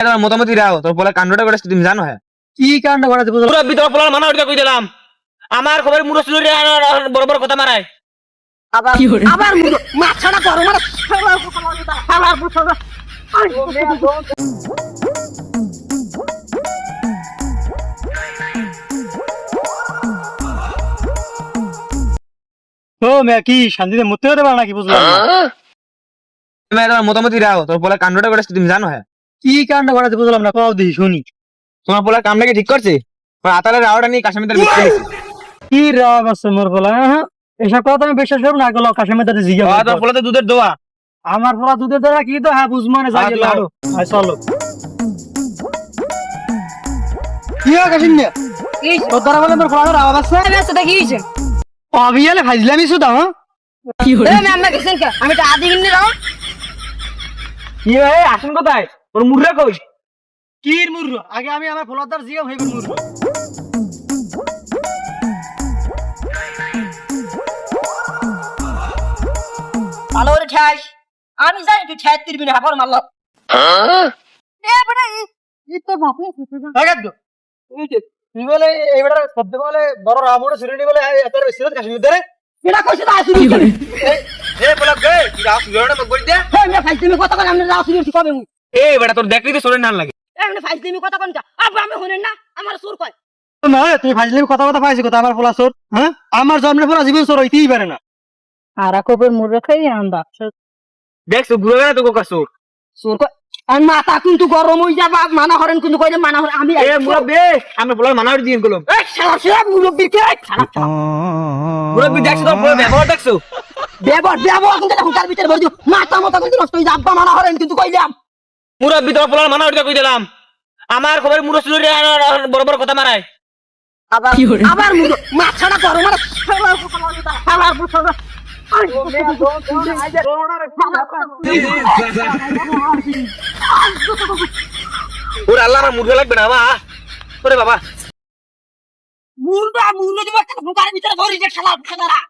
তোমার মতামত রাও তোর বলে কাণ্ডটা করে তুমি জানো হ্যাঁ কি কাণ্ড করাতে বুঝলাম পুরো ভিতর পোলার মানা ওইটা কই দিলাম আমার খবর মুরো সুরি বড় বড় কথা মারায় আবার আবার মাথাটা গরম ও মে কি শান্তিতে মরতে হতে পারে নাকি বুঝলাম না। তোমার মতামত রাও তোর বলে কাণ্ডটা করে তুমি জানো হ্যাঁ কি কাণ্ড করাতে বুঝলাম না কও দিই শুনি। তোমার পোলার কামটা কি ঠিক করছে আতালের রাওটা নিয়ে কাশ্মীরের ভিতরে গেছে কি রাগ আছে মোর বলা এসব কথা আমি বিশ্বাস করব না গেল কাশেমের দাদা জিজ্ঞাসা তোর পোলা তো দুধের দোয়া আমার পোলা দুধের দ্বারা কি তো হ্যাঁ বুঝবো না যাই লাড়ো আয় চলো কি হয় কাশিন না তোর দ্বারা বলে মোর পোলার আওয়াজ আছে আমি আসতে কি হইছে অবিয়ালে ফাইজলামি শুধু হ্যাঁ কি হলো আমি আম্মা গেছেন কা আমি তো আদি কিনে দাও কি ভাই আসেন কোথায় তোর মুররা কই কির মুরু আগে আমি আমার পোলার দ্বারা জিজ্ঞাসা হইব মুরু ভালো করে ঠাই আমি জানি তুই ঠাই তিরবি না হাফর মারলাম এ বড় ই তো বাপে আগে দো তুই বলে এইবার শব্দ বলে বড় রামুড়ে ছুরি বলে এত সিরিয়াস কাশিন ধরে এটা কইছে না আসুরি করে এ পোলা গে কি রাও সুরিটা মত বল দে হ্যাঁ আমি ফাইল তুমি কথা কই আমি আসুরি কবে মু এ বেটা তোর দেখলি তো সরে না লাগে এমনি ফাইল তুমি কথা কই আব্বা আমি শুনেন না আমার সুর কয় না তুই ফাইজলামি কথা কথা পাইছিস কথা আমার পোলা চোর হ্যাঁ আমার জন্মের পর জীবন চোর হইতেই পারে না আর কবের মুর খাই আন্দা দেখছো ঘুরে গেল তো কোকা চোর সুর কয় আর মাথা কিন্তু গরম হই যাবা মানা হরেন কিন্তু কইলে মানা হরে আমি এ মুরব্বি আমি পোলার মানা দিয়ে গেলাম এই শালা শালা মুরব্বি কে শালা মুরব্বি দেখছো তোর পুরো ব্যবহার দেখছো ব্যবহার কিন্তু হুকার ভিতরে ভরে দিও মাথা মতো কিন্তু নষ্ট হই যা আব্বা মানা হরেন কিন্তু কইলাম মুরব্বি তোর পোলার মানা ওইটা কই দিলাম আমার খবর মুরো সুরি বড় বড় কথা মারায় আবার আবার মাথাটা গরম ওরে আল্লাহ আমার মুরগা লাগবে না মা ওরে বাবা মুরগা দিব হুকার ভিতরে ভরে যে শালা শালারা